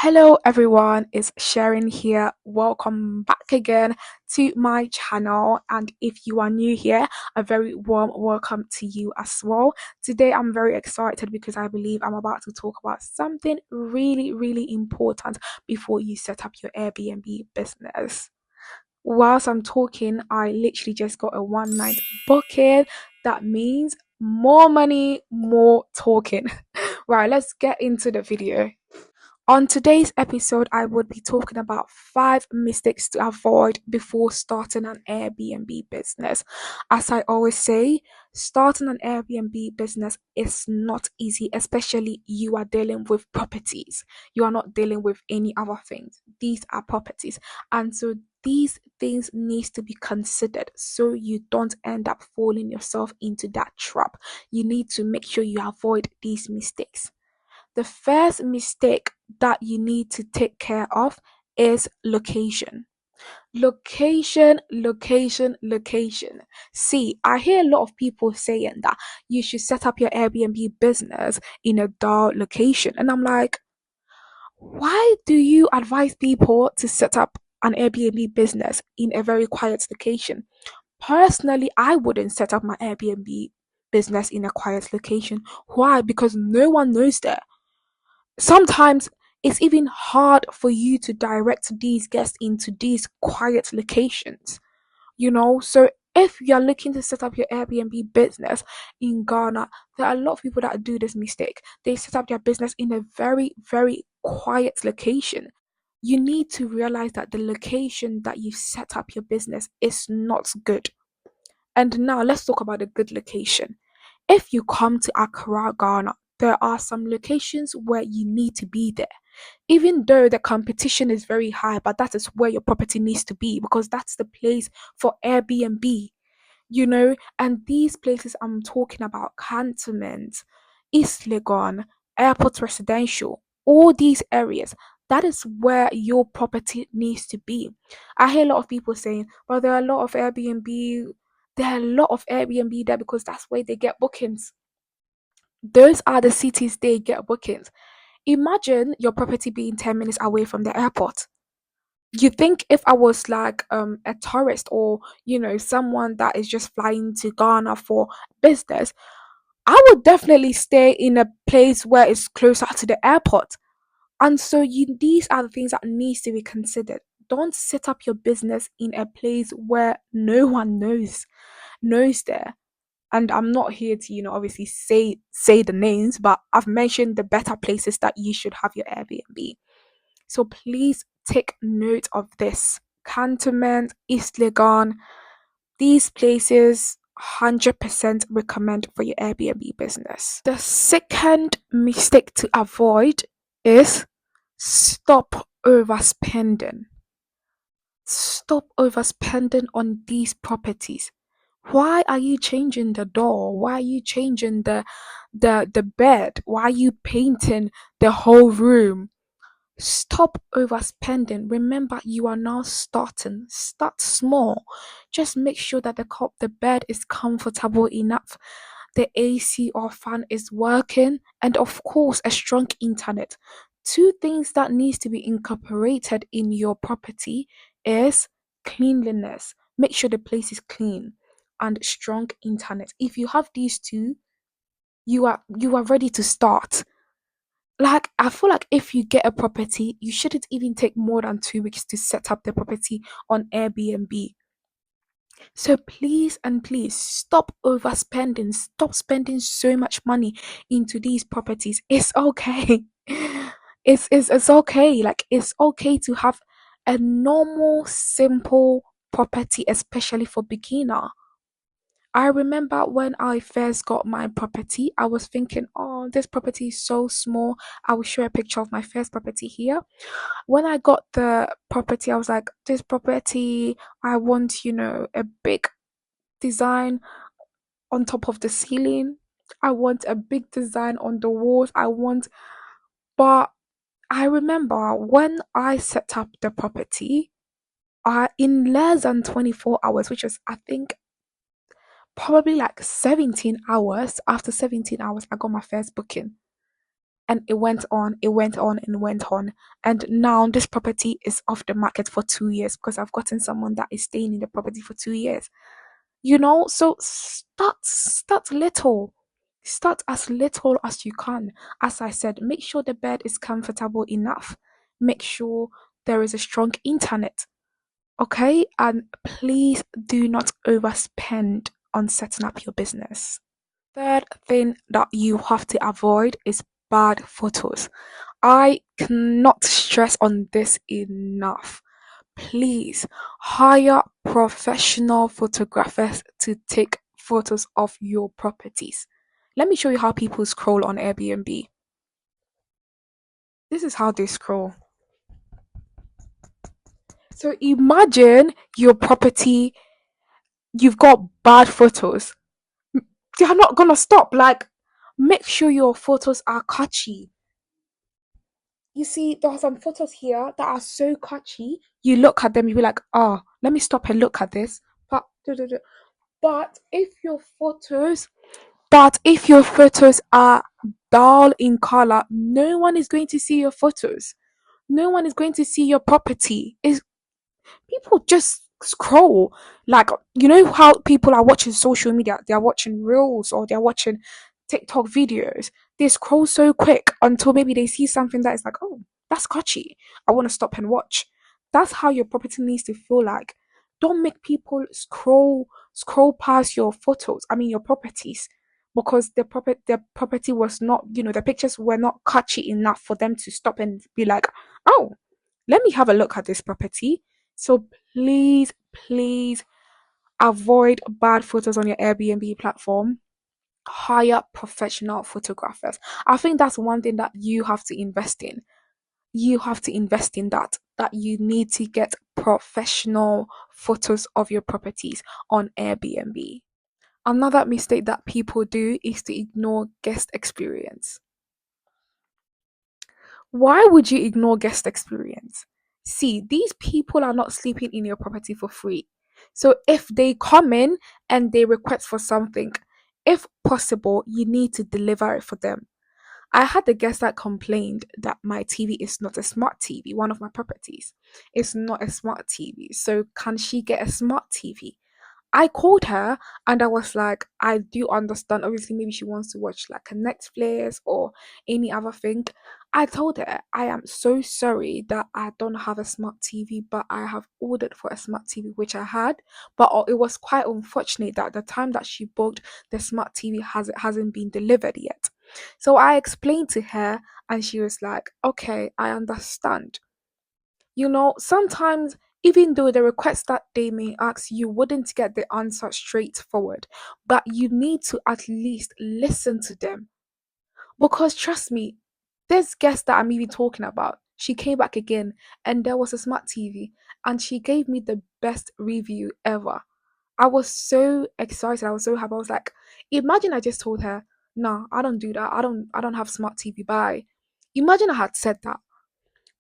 Hello everyone, it's Sharon here. Welcome back again to my channel. And if you are new here, a very warm welcome to you as well. Today I'm very excited because I believe I'm about to talk about something really important before you set up your Airbnb business. Whilst I'm talking, I literally just got a one night booking. That means more money, more talking. Right, let's get into the video. On today's episode, I would be talking about 5 mistakes to avoid before starting an Airbnb business. As I always say, starting an Airbnb business is not easy, especially you are dealing with properties. You are not dealing with any other things. These are properties. And so these things needs to be considered so you don't end up falling yourself into that trap. You need to make sure you avoid these mistakes. The first mistake that you need to take care of is location. Location. See, I hear a lot of people saying that you should set up your Airbnb business in a dull location. And I'm like, why do you advise people to set up an Airbnb business in a very quiet location? Personally, I wouldn't set up my Airbnb business in a quiet location. Why? Because no one knows there. Sometimes it's even hard for you to direct these guests into these quiet locations. So if you're looking to set up your Airbnb business in Ghana, there are a lot of people that do this mistake. They set up their business in a very quiet location. You need to realize that the location that you set up your business is not good. And now let's talk about a good location. If you come to Accra, Ghana, there are some locations where you need to be there. Even though the competition is very high, but that is where your property needs to be because that's the place for Airbnb. And these places I'm talking about, Cantonment, East Legon, Airport Residential, all these areas, that is where your property needs to be. I hear a lot of people saying, well, there are a lot of Airbnb there because that's where they get bookings. Those are the cities they get bookings. Imagine your property being 10 minutes away from the airport. You think if I was like a tourist or someone that is just flying to Ghana for business, I would definitely stay in a place where it's closer to the airport. And so these are the things that needs to be considered. Don't set up your business in a place where no one knows there. And I'm not here to obviously say the names, but I've mentioned the better places that you should have your Airbnb. So please take note of this. Cantonment, East Legon, these places 100% recommend for your Airbnb business. The second mistake to avoid is stop overspending. Stop overspending on these properties. Why are you changing the door? Why are you changing the bed? Why are you painting the whole room? Stop overspending. Remember, you are now starting. Start small. Just make sure that the bed is comfortable enough, the AC or fan is working, and of course, a strong internet. Two things that needs to be incorporated in your property is cleanliness. Make sure the place is clean and strong internet. If you have these two, you are ready to start. Like, I feel like if you get a property, you shouldn't even take more than 2 weeks to set up the property on Airbnb. So please and please stop overspending. Stop spending so much money into these properties. It's okay. It's okay. Like, it's okay to have a normal, simple property, especially for beginner. I remember when I first got my property, I was thinking, oh, this property is so small. I will show a picture of my first property here. When I got the property, I was like, this property, I want, a big design on top of the ceiling. I want a big design on the walls. But I remember when I set up the property, in less than 24 hours, which was, I think, probably like 17 hours. After 17 hours, I got my first booking. And it went on, it went on, and went on. And now this property is off the market for 2 years because I've gotten someone that is staying in the property for 2 years. So start little. Start as little as you can. As I said, make sure the bed is comfortable enough. Make sure there is a strong internet. Okay? And please do not overspend on setting up your business. Third thing that you have to avoid is bad photos. I cannot stress on this enough. Please hire professional photographers to take photos of your properties. Let me show you how people scroll on Airbnb. This is how they scroll. So imagine your property, you've got bad photos. They are not gonna stop. Like, make sure your photos are catchy. You see, there are some photos here that are so catchy. You look at them, you be like, oh, let me stop and look at this. But But if your photos are dull in color, no one is going to see your photos. No one is going to see your property. Is People just scroll. Like, you know how people are watching social media, they're watching reels or they're watching TikTok videos. They scroll so quick until maybe they see something that is like, oh, that's catchy, I want to stop and watch. That's how your property needs to feel like. Don't make people scroll past your photos, I mean your properties, because the property was not, the pictures were not catchy enough for them to stop and be like, oh, let me have a look at this property. So please, please avoid bad photos on your Airbnb platform. Hire professional photographers. I think that's one thing that you have to invest in. You have to invest in that you need to get professional photos of your properties on Airbnb. Another mistake that people do is to ignore guest experience. Why would you ignore guest experience? See, these people are not sleeping in your property for free. So if they come in and they request for something, if possible, you need to deliver it for them. I had a guest that complained that my TV is not a smart TV. One of my properties is not a smart TV. So can she get a smart TV? I called her and I was like, I do understand. Obviously, maybe she wants to watch like a Netflix or any other thing. I told her, I am so sorry that I don't have a smart TV, but I have ordered for a smart TV, which I had. But it was quite unfortunate that the time that she booked, the smart TV hasn't been delivered yet. So I explained to her, and she was like, okay, I understand. Sometimes even though the request that they may ask, you wouldn't get the answer straightforward, but you need to at least listen to them. Because trust me, this guest that I'm even talking about, she came back again and there was a smart TV and she gave me the best review ever. I was so excited. I was so happy. I was like, imagine I just told her, no, I don't do that. I don't have smart TV. Bye. Imagine I had said that.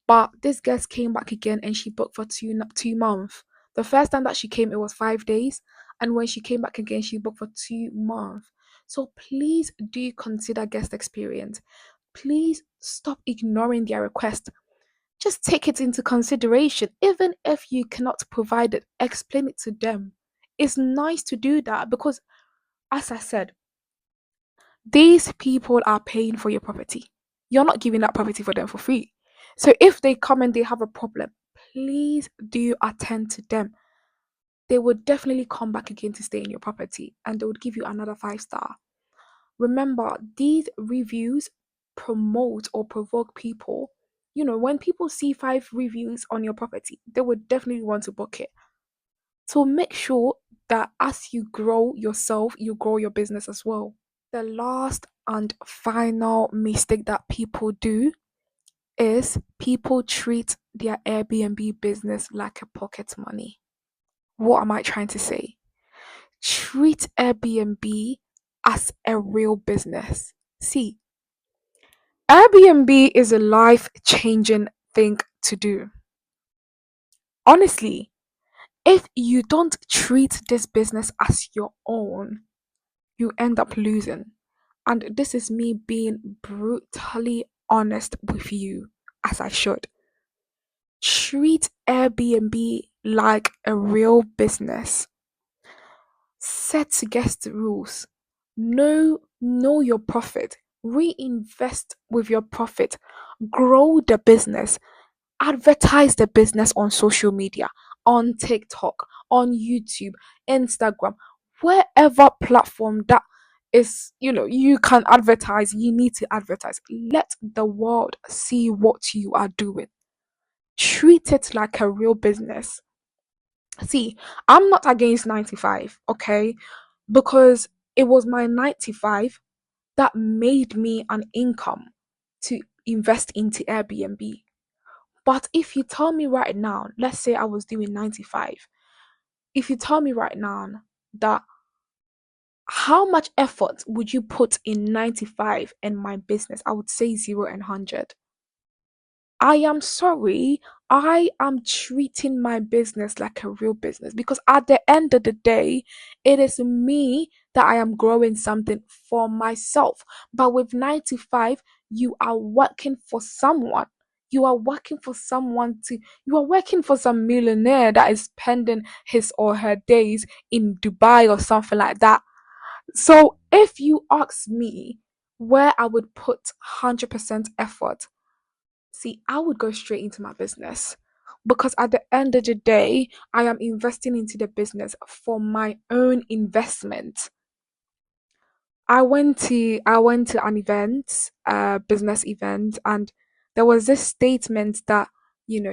But this guest came back again and she booked for 2 months. The first time that she came, it was 5 days. And when she came back again, she booked for 2 months. So please do consider guest experience. Please stop ignoring their request. Just take it into consideration. Even if you cannot provide it, explain it to them. It's nice to do that because, as I said, these people are paying for your property. You're not giving that property for them for free. So if they come and they have a problem, please do attend to them. They would definitely come back again to stay in your property and they would give you another 5 star. Remember, these reviews promote or provoke people. When people see 5 reviews on your property, they would definitely want to book it. So make sure that as you grow yourself, you grow your business as well. The last and final mistake that people do is people treat their Airbnb business like a pocket money. What am I trying to say? Treat Airbnb as a real business. See, Airbnb is a life changing thing to do. Honestly, if you don't treat this business as your own, you end up losing. And this is me being brutally honest with you as I should. Treat Airbnb like a real business. Set guest rules. Know your profit. Reinvest with your profit. Grow the business. Advertise the business on social media, on TikTok, on YouTube, Instagram, wherever platform that is, you can advertise, you need to advertise. Let the world see what you are doing. Treat it like a real business. See, I'm not against 95, okay? Because it was my 95 that made me an income to invest into Airbnb. But if you tell me right now, let's say I was doing 95, if you tell me right now that how much effort would you put in 95 in my business, I would say 0 and 100. I am sorry. I am treating my business like a real business because at the end of the day, it is me that I am growing something for myself. But with 95, you are working for someone. You are working for you are working for some millionaire that is spending his or her days in Dubai or something like that. So if you ask me where I would put 100% effort, see, I would go straight into my business because at the end of the day, I am investing into the business for my own investment. I went to an event, business event, and there was this statement that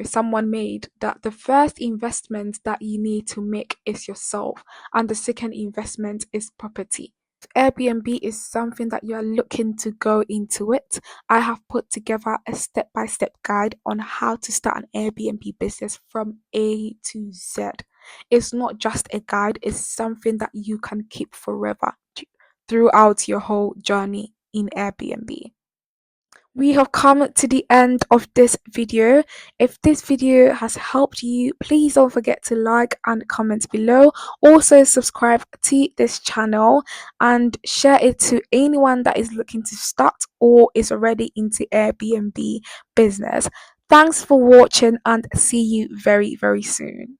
someone made that the first investment that you need to make is yourself, and the second investment is property. Airbnb is something that you are looking to go into it, I have put together a step by step guide on how to start an Airbnb business from A to Z. It's not just a guide, it's something that you can keep forever throughout your whole journey in Airbnb. We have come to the end of this video. If this video has helped you, please don't forget to like and comment below. Also subscribe to this channel and share it to anyone that is looking to start or is already into Airbnb business. Thanks for watching and see you very, very soon.